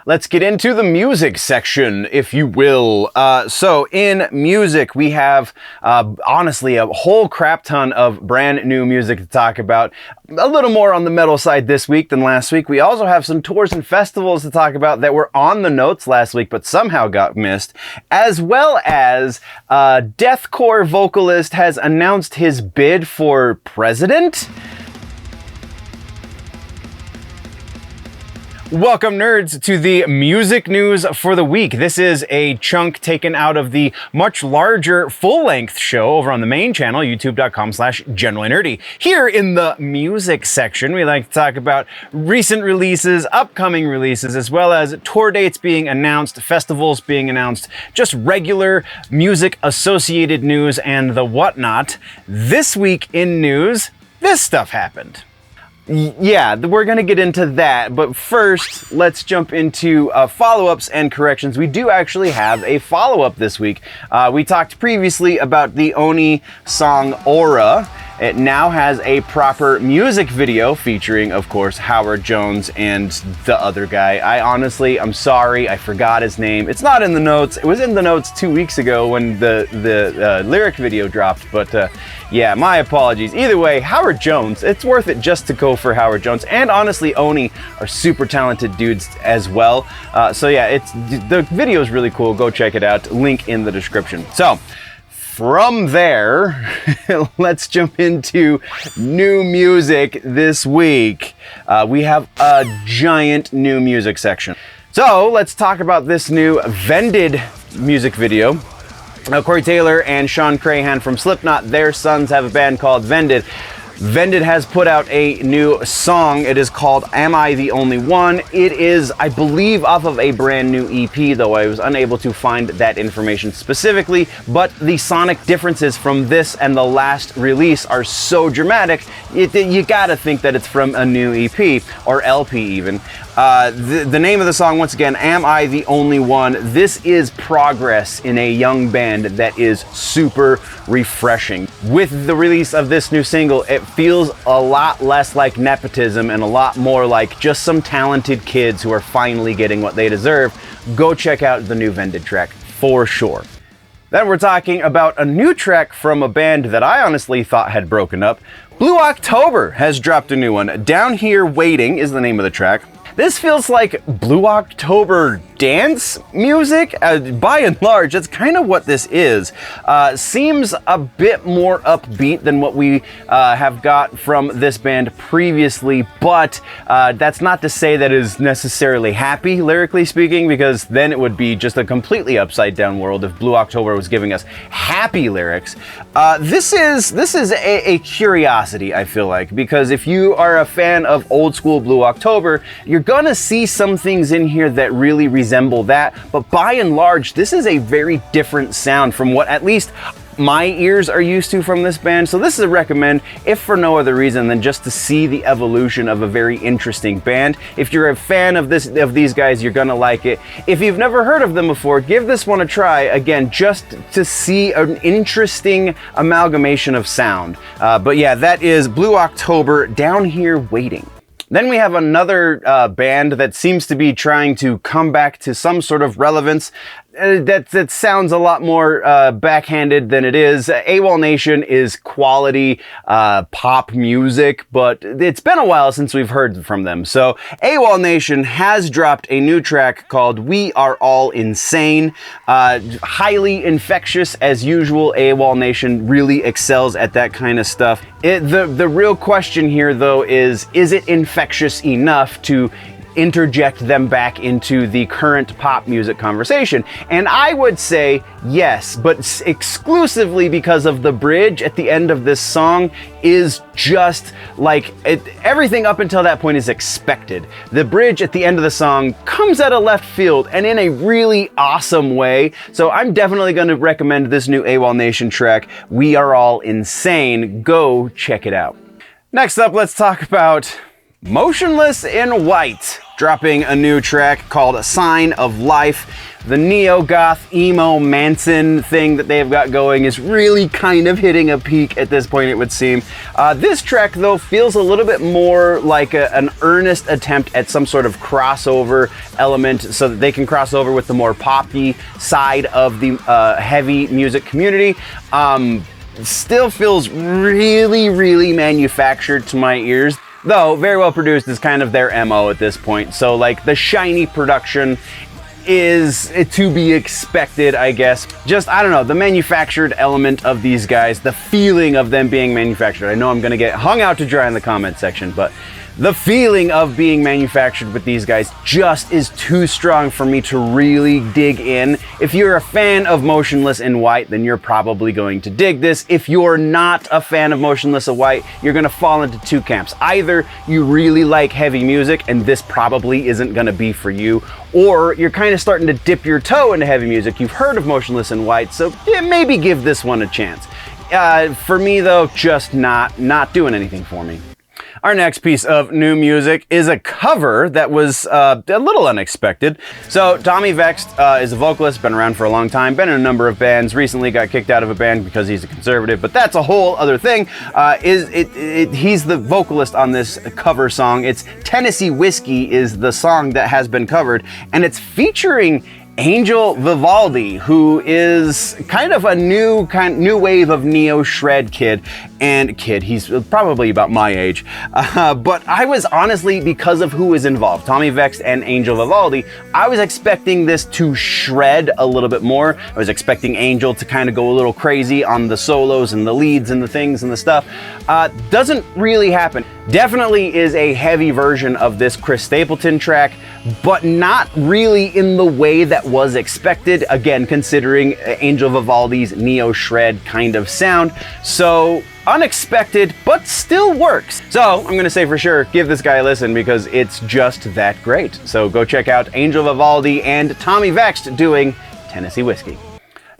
Let's get into the music section, if you will. So in music, we have honestly a whole crap ton of brand new music to talk about. A little more on the metal side this week than last week. We also have some tours and festivals to talk about that were on the notes last week but somehow got missed, as well as deathcore vocalist has announced his bid for president. Welcome, nerds, to the music news for the week. This is a chunk taken out of the much larger full-length show over on the main channel, youtube.com/generallynerdy. Here in the music section, we like to talk about recent releases, upcoming releases, as well as tour dates being announced, festivals being announced, just regular music-associated news and the whatnot. This week in news, this stuff happened. Yeah, we're going to get into that, but first, let's jump into follow-ups and corrections. We do actually have a follow-up this week. We talked previously about the Oni song Aura. It now has a proper music video featuring, of course, Howard Jones and the other guy. I'm sorry, I forgot his name. It's not in the notes. It was in the notes 2 weeks ago when the lyric video dropped, but yeah, my apologies. Either way, Howard Jones, it's worth it just to go for Howard Jones. And honestly, Oni are super talented dudes as well. So yeah, the video is really cool. Go check it out. Link in the description. So, from there, let's jump into new music this week. We have a giant new music section. So let's talk about this new Vended music video. Now, Corey Taylor and Sean Crahan from Slipknot, their sons, have a band called Vended. Vended has put out a new song. It is called Am I the Only One? It is, I believe, off of a brand new EP, though I was unable to find that information specifically, but the sonic differences from this and the last release are so dramatic, you gotta think that it's from a new EP, or LP even. The name of the song, once again, Am I the Only One? This is progress in a young band that is super refreshing. With the release of this new single, it feels a lot less like nepotism and a lot more like just some talented kids who are finally getting what they deserve. Go check out the new Vended track for sure. Then we're talking about a new track from a band that I honestly thought had broken up. Blue October has dropped a new one. Down Here Waiting is the name of the track. This feels like Blue October dance music. By and large, that's kind of what this is. Seems a bit more upbeat than what we have got from this band previously, but that's not to say that it is necessarily happy, lyrically speaking, because then it would be just a completely upside down world if Blue October was giving us happy lyrics. This is a curiosity, I feel like, because if you are a fan of old school Blue October, you're gonna see some things in here that really resemble that, but by and large, this is a very different sound from what at least my ears are used to from this band. So this is a recommend, if for no other reason than just to see the evolution of a very interesting band. If you're a fan of these guys, you're gonna like it. If you've never heard of them before, give this one a try, again, just to see an interesting amalgamation of sound. But yeah, that is Blue October, Down Here Waiting. Then we have another band that seems to be trying to come back to some sort of relevance. That sounds a lot more backhanded than it is. AWOL Nation is quality pop music, but it's been a while since we've heard from them. So AWOL Nation has dropped a new track called We Are All Insane. Highly infectious as usual. AWOL Nation really excels at that kind of stuff. The real question here, though, is it infectious enough to interject them back into the current pop music conversation? And I would say yes, but exclusively because of the bridge at the end of this song is just like everything up until that point is expected. The bridge at the end of the song comes out of left field and in a really awesome way. So I'm definitely going to recommend this new AWOL Nation track, We Are All Insane. Go check it out. Next up, let's talk about Motionless in White, dropping a new track called Sign of Life. The neo-goth, emo, Manson thing that they've got going is really kind of hitting a peak at this point, it would seem. This track, though, feels a little bit more like an earnest attempt at some sort of crossover element so that they can cross over with the more poppy side of the heavy music community. Still feels really, really manufactured to my ears. Though, very well produced is kind of their MO at this point. So, like, the shiny production is to be expected, I guess. Just, I don't know, the manufactured element of these guys, the feeling of them being manufactured. I know I'm gonna get hung out to dry in the comment section, but the feeling of being manufactured with these guys just is too strong for me to really dig in. If you're a fan of Motionless in White, then you're probably going to dig this. If you're not a fan of Motionless in White, you're gonna fall into two camps. Either you really like heavy music and this probably isn't gonna be for you, or you're kind of starting to dip your toe into heavy music. You've heard of Motionless in White, so yeah, maybe give this one a chance. For me though, just not doing anything for me. Our next piece of new music is a cover that was a little unexpected. So Tommy Vext is a vocalist, been around for a long time, been in a number of bands, recently got kicked out of a band because he's a conservative, but that's a whole other thing. He's the vocalist on this cover song. It's Tennessee Whiskey is the song that has been covered, and it's featuring Angel Vivaldi, who is kind of a new wave of neo shred kid. He's probably about my age, but I was honestly, because of who is involved, Tommy Vext and Angel Vivaldi, I was expecting this to shred a little bit more. I was expecting Angel to kind of go a little crazy on the solos and the leads and the things and the stuff. Doesn't really happen. Definitely is a heavy version of this Chris Stapleton track, but not really in the way that was expected, again, considering Angel Vivaldi's neo-shred kind of sound. So, unexpected, but still works. So, I'm gonna say for sure, give this guy a listen because it's just that great. So go check out Angel Vivaldi and Tommy Vext doing Tennessee Whiskey.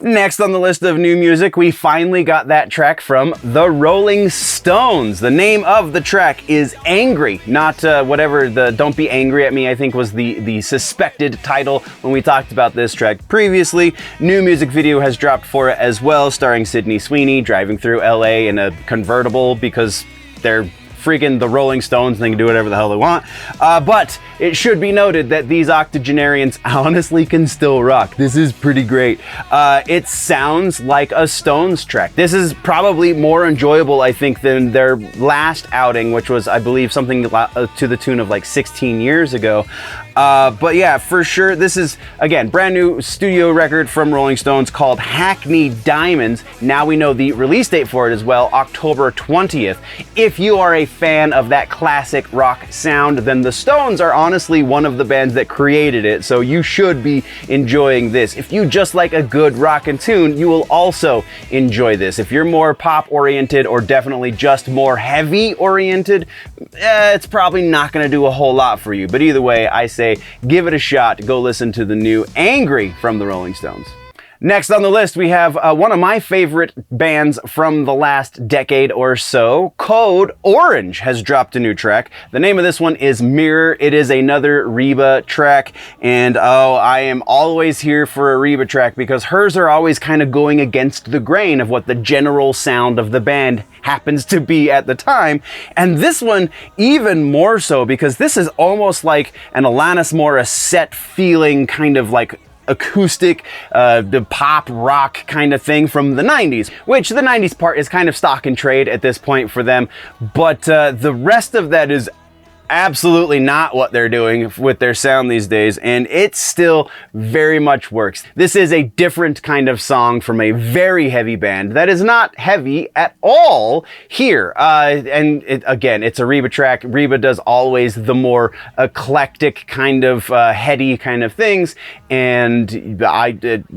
Next on the list of new music, we finally got that track from the Rolling Stones. The name of the track is Angry, not whatever the Don't Be Angry at Me, I think was the suspected title when we talked about this track previously. New music video has dropped for it as well, starring Sydney Sweeney driving through LA in a convertible because they're freaking the Rolling Stones and they can do whatever the hell they want. But it should be noted that these octogenarians honestly can still rock. This is pretty great. It sounds like a Stones track. This is probably more enjoyable, I think, than their last outing, which was, I believe, something to the tune of like 16 years ago. But yeah, for sure, this is, again, brand new studio record from Rolling Stones called Hackney Diamonds. Now we know the release date for it as well, October 20th. If you are a fan of that classic rock sound, then the Stones are honestly one of the bands that created it, so you should be enjoying this. If you just like a good rockin' tune, you will also enjoy this. If you're more pop-oriented or definitely just more heavy-oriented, it's probably not gonna do a whole lot for you. But either way, I say give it a shot. Go listen to the new Angry from the Rolling Stones. Next on the list, we have one of my favorite bands from the last decade or so. Code Orange has dropped a new track. The name of this one is Mirror. It is another Reba track, and oh, I am always here for a Reba track because hers are always kind of going against the grain of what the general sound of the band happens to be at the time. And this one even more so because this is almost like an Alanis Morissette feeling, kind of like acoustic, the pop rock kind of thing from the 90s, which the 90s part is kind of stock and trade at this point for them, but the rest of that is absolutely not what they're doing with their sound these days, and it still very much works. This is a different kind of song from a very heavy band that is not heavy at all here. And again, it's a Reba track. Reba does always the more eclectic kind of heady kind of things, and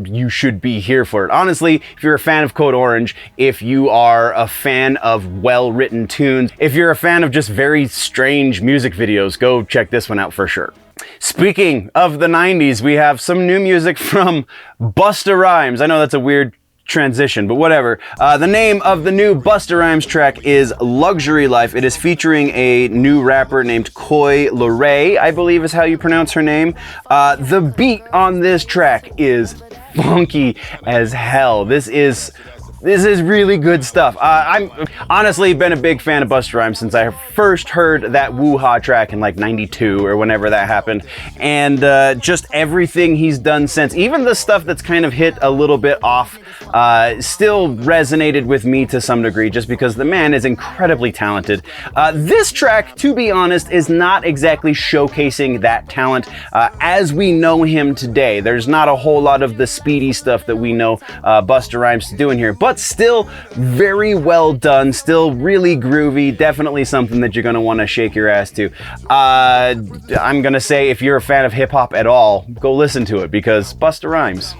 you should be here for it. Honestly, if you're a fan of Code Orange, if you are a fan of well-written tunes, if you're a fan of just very strange music videos, go check this one out for sure. Speaking of the 90s, we have some new music from Busta Rhymes. I know that's a weird transition, but whatever. The name of the new Busta Rhymes track is Luxury Life. It is featuring a new rapper named Coi Leray, I believe is how you pronounce her name. The beat on this track is funky as hell. This is really good stuff. I'm honestly been a big fan of Busta Rhymes since I first heard that Woo-Ha track in like 92 or whenever that happened. And just everything he's done since, even the stuff that's kind of hit a little bit off, still resonated with me to some degree just because the man is incredibly talented. This track, to be honest, is not exactly showcasing that talent as we know him today. There's not a whole lot of the speedy stuff that we know Busta Rhymes doing here, but still very well done, still really groovy, definitely something that you're going to want to shake your ass to. I'm going to say if you're a fan of hip-hop at all, go listen to it because Busta Rhymes.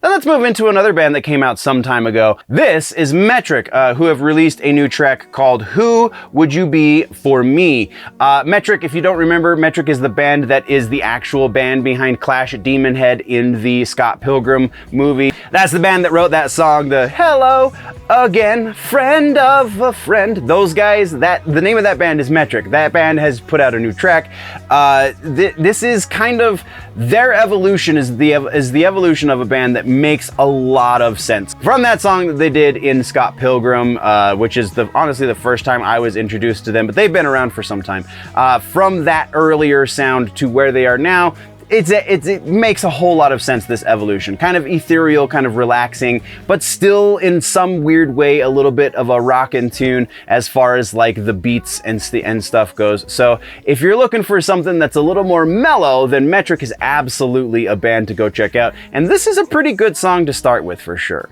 Now let's move into another band that came out some time ago. This is Metric, who have released a new track called Who Would You Be For Me? Metric, if you don't remember, Metric is the band that is the actual band behind Clash at Demon Head in the Scott Pilgrim movie. That's the band that wrote that song, the Hello Again, Friend of a Friend. Those guys, the name of that band is Metric. That band has put out a new track. This is kind of their evolution, is the evolution of a band that makes a lot of sense. From that song that they did in Scott Pilgrim, which is honestly the first time I was introduced to them, but they've been around for some time. From that earlier sound to where they are now, it makes a whole lot of sense, this evolution. Kind of ethereal, kind of relaxing, but still in some weird way a little bit of a rockin' tune as far as like the beats and stuff goes. So if you're looking for something that's a little more mellow, then Metric is absolutely a band to go check out. And this is a pretty good song to start with for sure.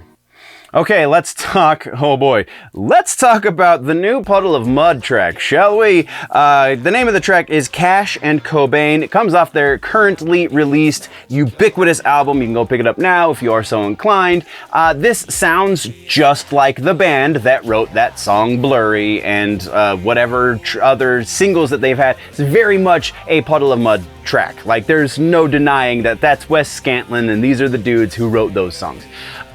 Okay, let's talk about the new Puddle of Mudd track, shall we? The name of the track is Cash and Cobain. It comes off their currently released ubiquitous album. You can go pick it up now if you are so inclined. This sounds just like the band that wrote that song Blurry and whatever other singles that they've had. It's very much a Puddle of Mudd track. Like, there's no denying that that's Wes Scantlin and these are the dudes who wrote those songs.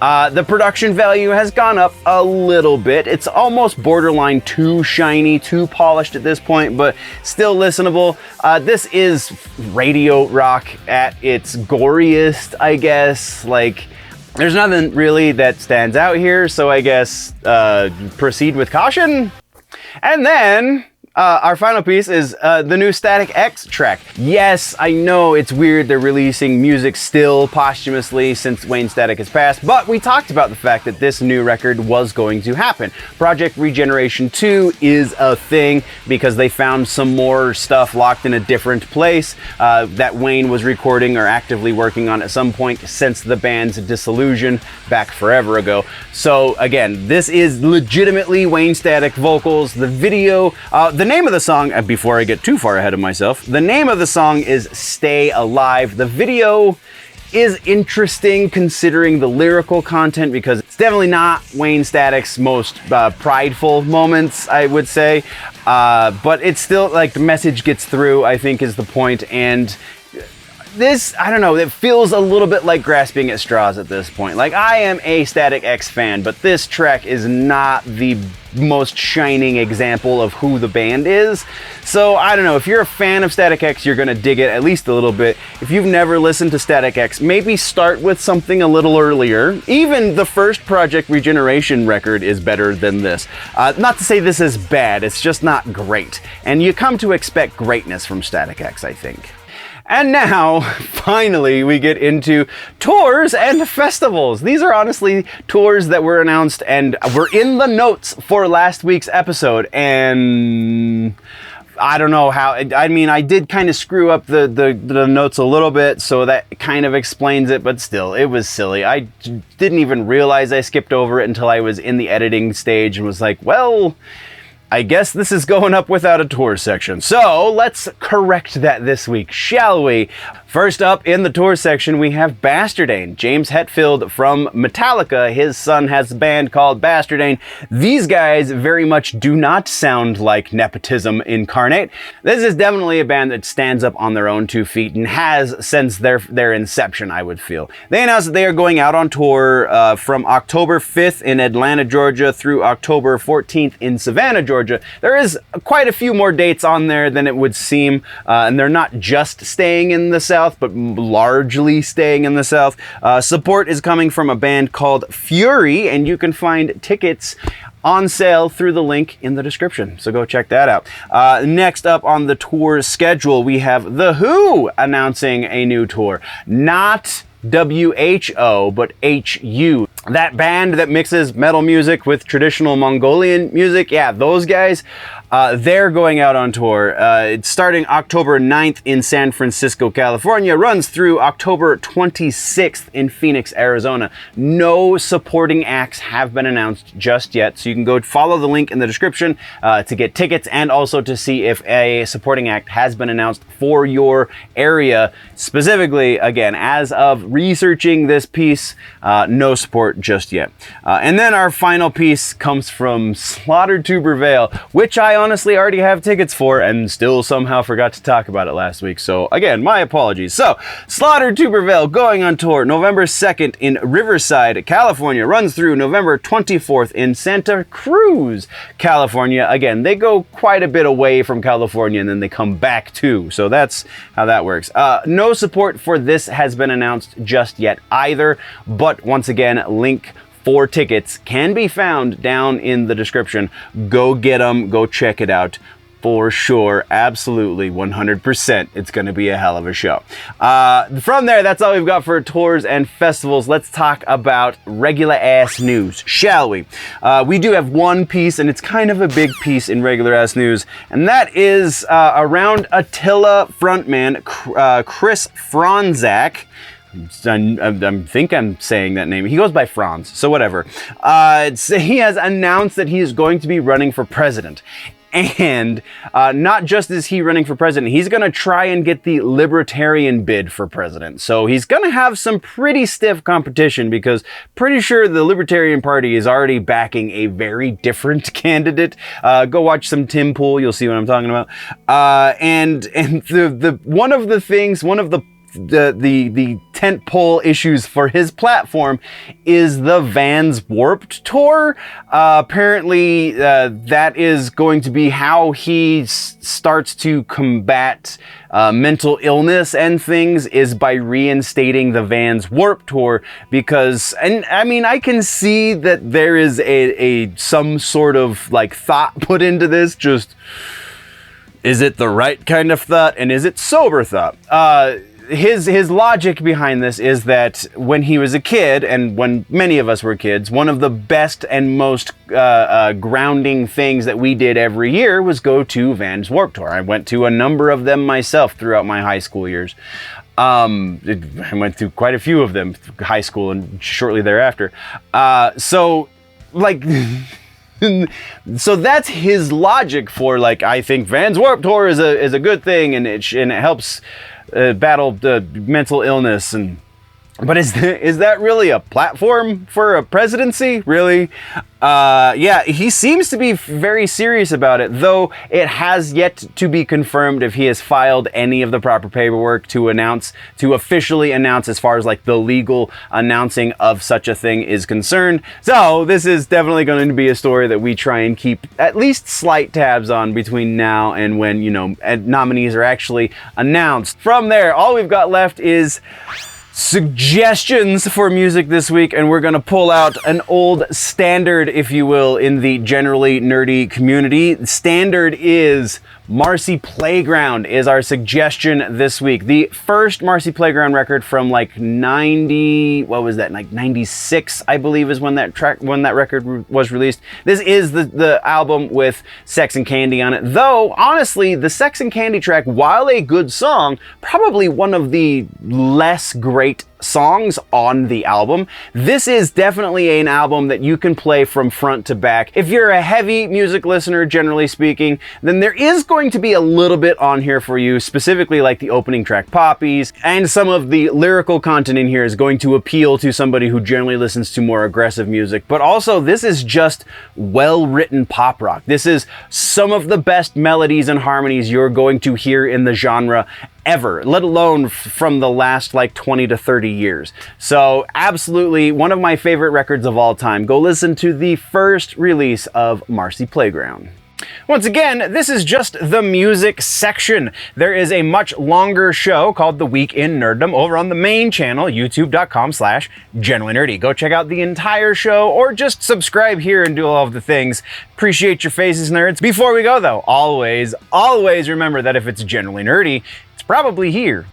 The production value has gone up a little bit. It's almost borderline too shiny, too polished at this point, but still listenable. This is radio rock at its goriest, I guess. Like, there's nothing really that stands out here, so I guess proceed with caution. And then our final piece is the new Static X track. Yes, I know it's weird they're releasing music still posthumously since Wayne Static has passed, but we talked about the fact that this new record was going to happen. Project Regeneration 2 is a thing because they found some more stuff locked in a different place that Wayne was recording or actively working on at some point since the band's dissolution back forever ago. So again, this is legitimately Wayne Static vocals. The video, the name of the song, before I get too far ahead of myself, the name of the song is Stay Alive. The video is interesting considering the lyrical content because it's definitely not Wayne Static's most prideful moments, I would say. But it's still, like, the message gets through, I think is the point. And this, I don't know, it feels a little bit like grasping at straws at this point. Like, I am a Static X fan, but this track is not the most shining example of who the band is. So I don't know, if you're a fan of Static X, you're gonna dig it at least a little bit. If you've never listened to Static X, maybe start with something a little earlier. Even the first Project Regeneration record is better than this. Not to say this is bad, it's just not great. And you come to expect greatness from Static X, I think. And now, finally, we get into tours and festivals. These are honestly tours that were announced and were in the notes for last week's episode. And I don't know how, I mean, I did kind of screw up the notes a little bit, so that kind of explains it, but still, it was silly. I didn't even realize I skipped over it until I was in the editing stage and was like, well, I guess this is going up without a tour section. So let's correct that this week, shall we? First up in the tour section, we have Bastardane. James Hetfield from Metallica. His son has a band called Bastardane. These guys very much do not sound like nepotism incarnate. This is definitely a band that stands up on their own 2 feet and has since their inception, I would feel. They announced that they are going out on tour from October 5th in Atlanta, Georgia through October 14th in Savannah, Georgia. There is quite a few more dates on there than it would seem, and they're not just staying in the South, but largely staying in the South. Support is coming from a band called Fury, and you can find tickets on sale through the link in the description, so go check that out. Next up on the tour schedule, we have The Who announcing a new tour. Not WHO, but HU. That band that mixes metal music with traditional Mongolian music, yeah, those guys, they're going out on tour. It's starting October 9th in San Francisco, California, runs through October 26th in Phoenix, Arizona. No supporting acts have been announced just yet, so you can go follow the link in the description to get tickets and also to see if a supporting act has been announced for your area. Specifically, again, as of researching this piece, no support just yet. And then our final piece comes from Slaughter to Prevail, which I honestly already have tickets for and still somehow forgot to talk about it last week. So again, my apologies. So Slaughter to Prevail going on tour November 2nd in Riverside, California, runs through November 24th in Santa Cruz, California. Again, they go quite a bit away from California and then they come back too. So that's how that works. No support for this has been announced just yet either, but once again, link for tickets can be found down in the description. Go get them, go check it out for sure. Absolutely, 100%. It's going to be a hell of a show. From there, that's all we've got for tours and festivals. Let's talk about regular ass news, shall we? We do have one piece, and it's kind of a big piece in regular ass news, and that is around Attila frontman Chris Franzak. I think I'm saying that name. He goes by Franz, so whatever. He has announced that he is going to be running for president. And not just is he running for president, he's going to try and get the libertarian bid for president. So he's going to have some pretty stiff competition because pretty sure the Libertarian Party is already backing a very different candidate. Go watch some Tim Pool, you'll see what I'm talking about. And one of the tentpole issues for his platform is the Vans Warped Tour. Apparently, that is going to be how he starts to combat mental illness and things, is by reinstating the Vans Warped Tour, because, and I mean, I can see that there is some sort of like thought put into this. Just, is it the right kind of thought, and is it sober thought? His logic behind this is that when he was a kid, and when many of us were kids, one of the best and most grounding things that we did every year was go to Vans Warped Tour. I went to a number of them myself throughout my high school years. I went through quite a few of them, high school and shortly thereafter. So that's his logic for, like, I think Vans Warped Tour is a good thing, and it helps battle mental illness. But is that really a platform for a presidency? Really? Yeah, he seems to be very serious about it, though it has yet to be confirmed if he has filed any of the proper paperwork to officially announce as far as like the legal announcing of such a thing is concerned. So this is definitely going to be a story that we try and keep at least slight tabs on between now and when, nominees are actually announced. From there, all we've got left is suggestions for music this week, and we're going to pull out an old standard, if you will, in the generally nerdy community. Standard is Marcy Playground is our suggestion this week. The first Marcy Playground record from like 96, I believe, is when that record was released. This is the album with Sex and Candy on it. Though, honestly, the Sex and Candy track, while a good song, probably one of the less great great songs on the album. This is definitely an album that you can play from front to back. If you're a heavy music listener, generally speaking, then there is going to be a little bit on here for you, specifically like the opening track Poppies, and some of the lyrical content in here is going to appeal to somebody who generally listens to more aggressive music. But also, this is just well-written pop rock. This is some of the best melodies and harmonies you're going to hear in the genre ever, let alone from the last like 20 to 30 years. So absolutely one of my favorite records of all time. Go listen to the first release of Marcy Playground. Once again, this is just the music section. There is a much longer show called The Week in Nerddom over on the main channel, youtube.com/genuinelynerdy. Go check out the entire show or just subscribe here and do all of the things. Appreciate your faces, nerds. Before we go though, always remember that if it's genuinely nerdy, it's probably here.